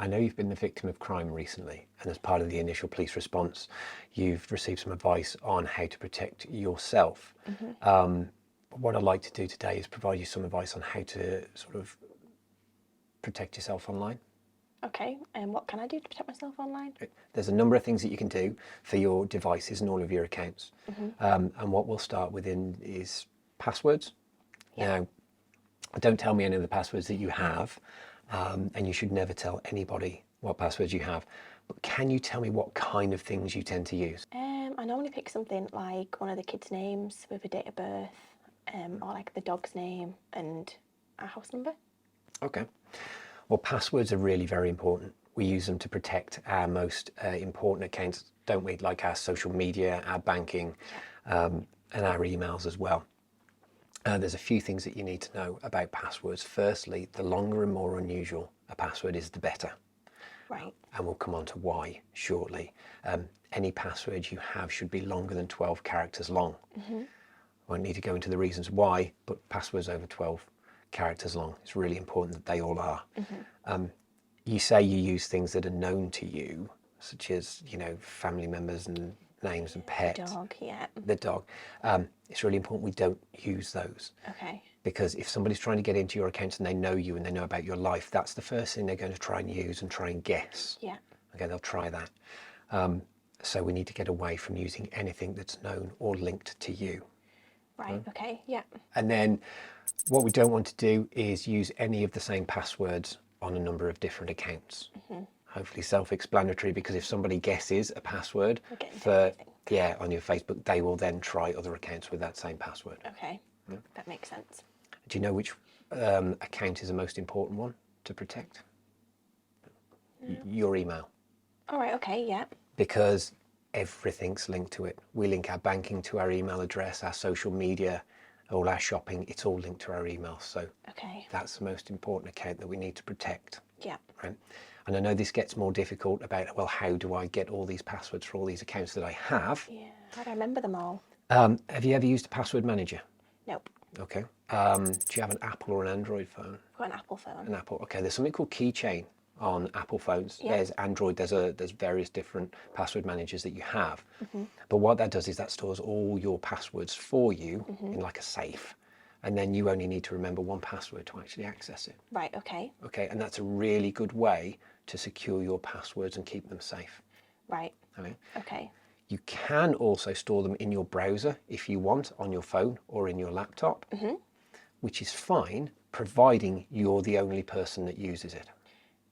I know you've been the victim of crime recently, and as part of the initial police response, you've received some advice on how to protect yourself. What I'd like to do today is provide you some advice on how to sort of protect yourself online. Okay, and what can I do to protect myself online? There's a number of things that you can do for your devices and all of your accounts. And what we'll start with is passwords. Now, don't tell me any of the passwords that you have, and you should never tell anybody what passwords you have. But can you tell me what kind of things you tend to use? I normally pick something like one of the kids' names with a date of birth, or like the dog's name and a house number. Okay. Well, passwords are really very important. We use them to protect our most important accounts, don't we? Like our social media, our banking, and our emails as well. There's a few things that you need to know about passwords. Firstly, the longer and more unusual a password is, the better. Right. And we'll come on to why shortly. Any password you have should be longer than 12 characters long. I won't need to go into the reasons why, but passwords over 12 characters long, it's really important that they all are. You say you use things that are known to you, such as, you know, family members and names and pets. The dog, yeah. The dog. It's really important we don't use those. Okay. Because if somebody's trying to get into your accounts and they know you and they know about your life, that's the first thing they're going to try and use and try and guess. Yeah. Okay, they'll try that. So we need to get away from using anything that's known or linked to you. Right, okay, yeah. And then what we don't want to do is use any of the same passwords on a number of different accounts. Hopefully self-explanatory, because if somebody guesses a password for on your Facebook, they will then try other accounts with that same password. Okay, that makes sense. Do you know which account is the most important one to protect? Your email. All right, okay, yeah. Because everything's linked to it. We link our banking to our email address, our social media, all our shopping, it's all linked to our email. So that's the most important account that we need to protect. Yeah. Right? And I know this gets more difficult about, well, how do I get all these passwords for all these accounts that I have? Yeah, how do I remember them all? Have you ever used a password manager? Nope. Okay. Do you have an Apple or an Android phone? I've got an Apple phone. An Apple. Okay, there's something called Keychain on Apple phones. There's Android, there's various different password managers that you have. But what that does is that stores all your passwords for you in like a safe. And then you only need to remember one password to actually access it. Right, okay. Okay, and that's a really good way to secure your passwords and keep them safe. Right. Okay. Okay. You can also store them in your browser if you want, on your phone or in your laptop, which is fine, providing you're the only person that uses it.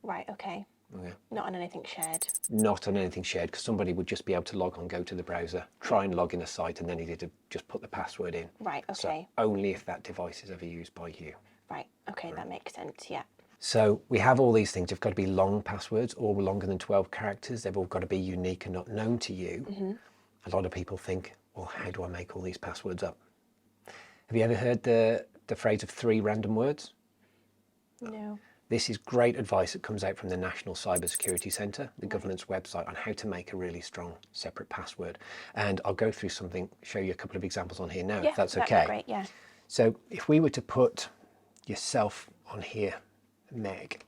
Right, okay. Okay. Not on anything shared. Not on anything shared, because somebody would just be able to log on, go to the browser, try and log in a site, and then needed to just put the password in. Right, okay. So only if that device is ever used by you. Right, okay, that makes sense, yeah. So we have all these things. They've got to be long passwords, all longer than 12 characters. They've all got to be unique and not known to you. A lot of people think, well, how do I make all these passwords up? Have you ever heard the phrase of 3 random words? No. This is great advice that comes out from the National Cybersecurity Centre, the government's website, on how to make a really strong separate password. And I'll go through something, show you a couple of examples on here now, if that's okay. That'd be great, yeah. So if we were to put yourself on here, Meg,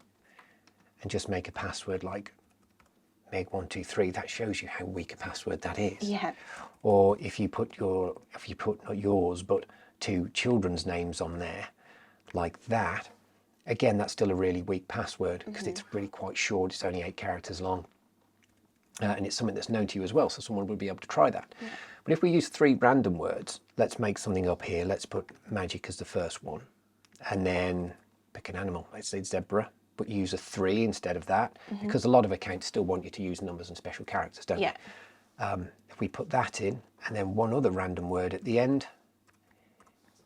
and just make a password like Meg123, that shows you how weak a password that is. Yeah. Or if you put not yours, but 2 children's names on there, like that, again, that's still a really weak password because it's really quite short. It's only 8 characters long. And it's something that's known to you as well, so someone would be able to try that. Yeah. But if we use 3 random words, let's make something up here. Let's put magic as the first one. And then pick an animal. Let's say zebra, but use a 3 instead of that, because a lot of accounts still want you to use numbers and special characters, don't they? If we put that in, and then one other random word at the end,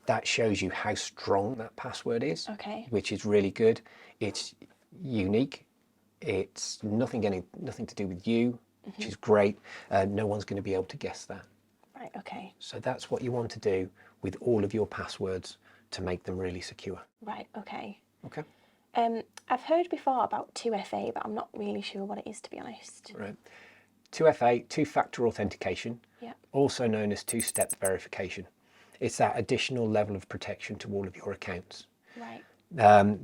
that shows you how strong that password is, which is really good. It's unique. It's nothing to do with you, which is great. No one's going to be able to guess that. Right, okay. So that's what you want to do with all of your passwords to make them really secure. Right, okay. Okay. I've heard before about 2FA, but I'm not really sure what it is, to be honest. Right. 2FA, two-factor authentication, also known as two-step verification. It's that additional level of protection to all of your accounts. Right.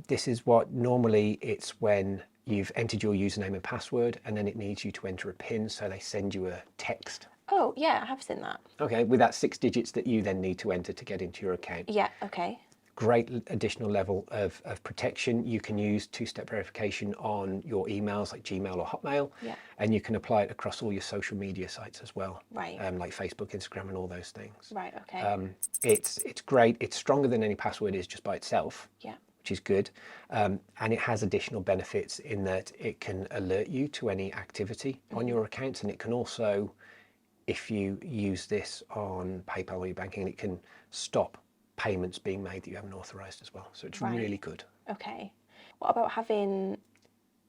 This is what normally it's when you've entered your username and password, and then it needs you to enter a PIN, so they send you a text. Oh, yeah, I have seen that. Okay, with that 6 digits that you then need to enter to get into your account. Yeah, okay. Great additional level of protection. You can use two-step verification on your emails like Gmail or Hotmail, Yeah. and you can apply it across all your social media sites as well, Right. like Facebook, Instagram, and all those things. Right, okay. It's great. It's stronger than any password is just by itself, Yeah. which is good. And it has additional benefits in that it can alert you to any activity on your accounts, and it can also, if you use this on PayPal or your banking, it can stop payments being made that you haven't authorized as well. So it's Right. really good. Okay. What about having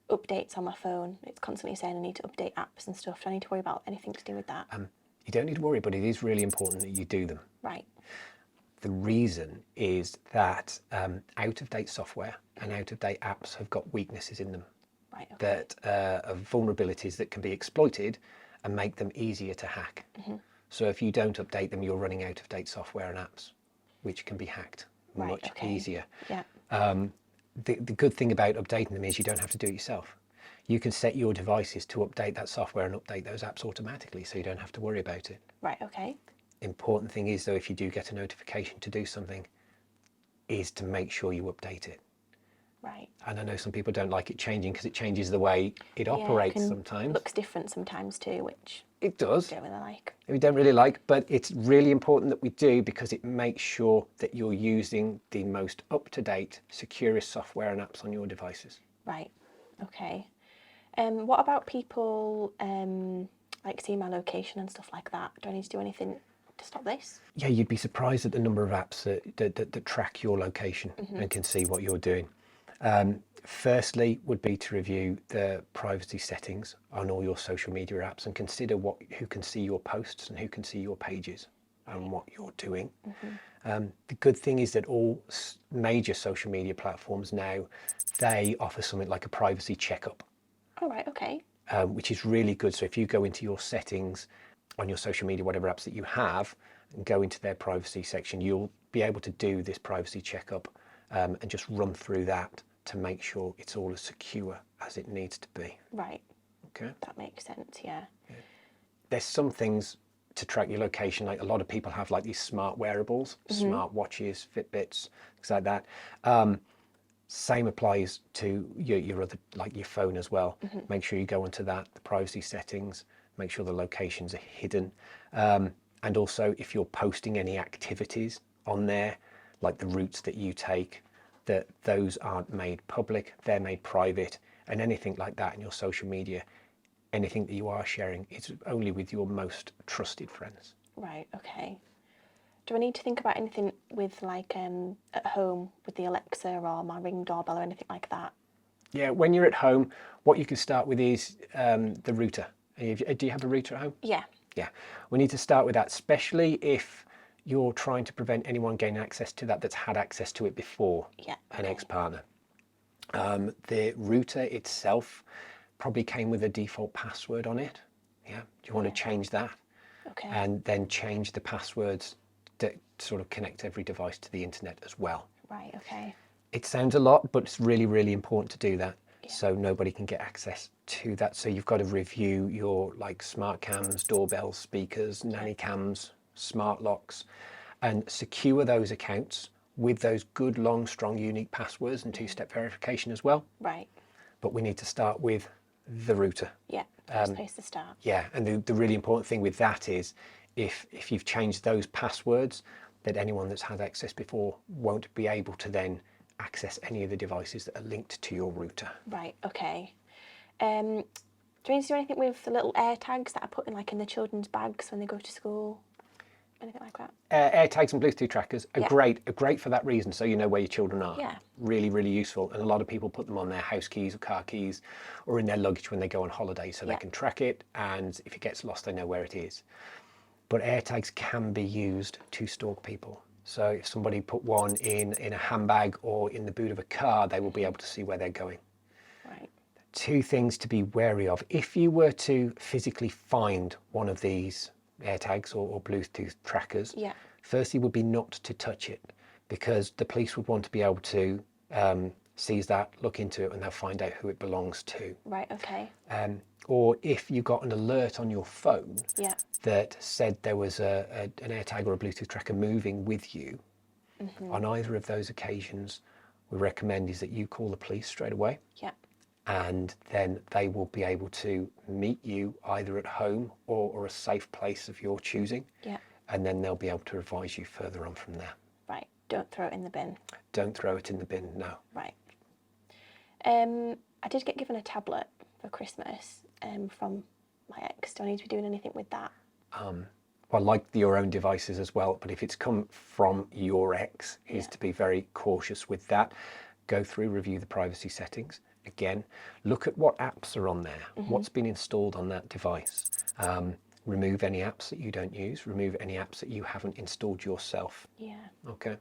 updates on my phone? It's constantly saying I need to update apps and stuff. Do I need to worry about anything to do with that? You don't need to worry, but it is really important that you do them. Right. The reason is that out-of-date software and out-of-date apps have got weaknesses in them Right, okay. that are vulnerabilities that can be exploited and make them easier to hack. So if you don't update them, you're running out-of-date software and apps, which can be hacked Right, much okay. easier. Yeah. The good thing about updating them is you don't have to do it yourself. You can set your devices to update that software and update those apps automatically, so you don't have to worry about it. Right, okay. Important thing is, though, if you do get a notification to do something, is to make sure you update it. Right. And I know some people don't like it changing because it changes the way it Yeah, operates can- sometimes. Looks different sometimes too, which It does. I don't really like. We don't really like, but it's really important that we do because it makes sure that you're using the most up-to-date, securest software and apps on your devices. Right. Okay. What about people like seeing my location and stuff like that? Do I need to do anything to stop this? Yeah, you'd be surprised at the number of apps that track your location and can see what you're doing. Firstly would be to review the privacy settings on all your social media apps and consider who can see your posts and who can see your pages and what you're doing. The good thing is that all major social media platforms now, they offer something like a privacy checkup, Oh, right, okay. which is really good. So if you go into your settings on your social media, whatever apps that you have, and go into their privacy section, you'll be able to do this privacy checkup and just run through that to make sure it's all as secure as it needs to be. Right. Okay. That makes sense, yeah. There's some things to track your location, like a lot of people have like these smart wearables, smart watches, Fitbits, things like that. Same applies to your other, like your phone as well. Make sure you go into that, the privacy settings, make sure the locations are hidden. And also if you're posting any activities on there, like the routes that you take, that those aren't made public, they're made private, and anything like that in your social media, anything that you are sharing, it's only with your most trusted friends. Right, okay. Do I need to think about anything with like at home with the Alexa or my Ring doorbell or anything like that? Yeah, when you're at home, what you can start with is the router. Do you have a router at home? Yeah. Yeah, we need to start with that, especially if you're trying to prevent anyone gaining access to that that's had access to it before, Yeah, an okay. ex-partner. The router itself probably came with a default password on it. Yeah, do you want to change that? Okay. And then change the passwords that sort of connect every device to the internet as well. Right, okay. It sounds a lot, but it's really, really important to do that. So nobody can get access to that. So you've got to review your like smart cams, doorbells, speakers, nanny cams, smart locks, and secure those accounts with those good, long, strong, unique passwords and two-step verification as well. Right. But we need to start with the router. Yeah, first place to start. Yeah, and the really important thing with that is if you've changed those passwords, that anyone that's had access before won't be able to then access any of the devices that are linked to your router. Right, okay. Do you need to do anything with the little air tags that I put in like in the children's bags when they go to school? Anything like that? Air tags and Bluetooth trackers are Yeah. great for that reason, so you know where your children are. Yeah. Really, really useful. And a lot of people put them on their house keys or car keys or in their luggage when they go on holiday, so they Yeah. can track it, and if it gets lost, they know where it is. But air tags can be used to stalk people. So if somebody put one in a handbag or in the boot of a car, they will be able to see where they're going. Right. Two things to be wary of. If you were to physically find one of these AirTags or Bluetooth trackers, Yeah. firstly would be not to touch it, because the police would want to be able to sees that, look into it, and they'll find out who it belongs to. Right, okay. Or if you got an alert on your phone Yeah. that said there was an AirTag or a Bluetooth tracker moving with you, on either of those occasions, we recommend is that you call the police straight away, Yeah. and then they will be able to meet you either at home or a safe place of your choosing, Yeah. and then they'll be able to advise you further on from there. Right. Don't throw it in the bin. Don't throw it in the bin, no. Right. I did get given a tablet for Christmas from my ex. Do I need to be doing anything with that? Well, like your own devices as well, but if it's come from your ex, is to be very cautious with that. Go through, review the privacy settings. Again, look at what apps are on there, what's been installed on that device. Remove any apps that you don't use, remove any apps that you haven't installed yourself. Yeah. Okay.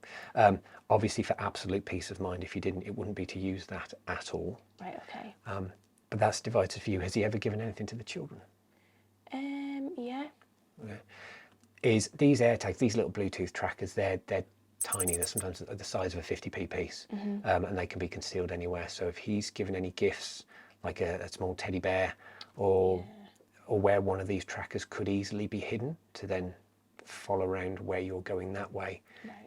Obviously, for absolute peace of mind, if you didn't, it wouldn't be to use that at all. Right, okay. But that's devices for you. Has he ever given anything to the children? Yeah. Okay. Is these AirTags, these little Bluetooth trackers, they're tiny. They're sometimes the size of a 50p piece, and they can be concealed anywhere. So if he's given any gifts, like a small teddy bear, or where one of these trackers could easily be hidden to then follow around where you're going that way,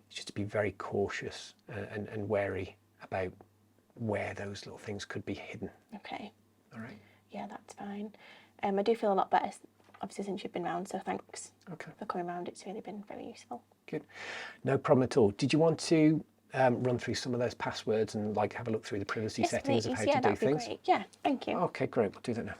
just to be very cautious and wary about where those little things could be hidden. Okay. All right. Yeah, that's fine. I do feel a lot better, obviously, since you've been round, so thanks for coming round. It's really been very useful. Good. No problem at all. Did you want to run through some of those passwords and like have a look through the privacy settings of how to do that'd be things? great. Yeah, thank you. Okay, great. We'll do that now.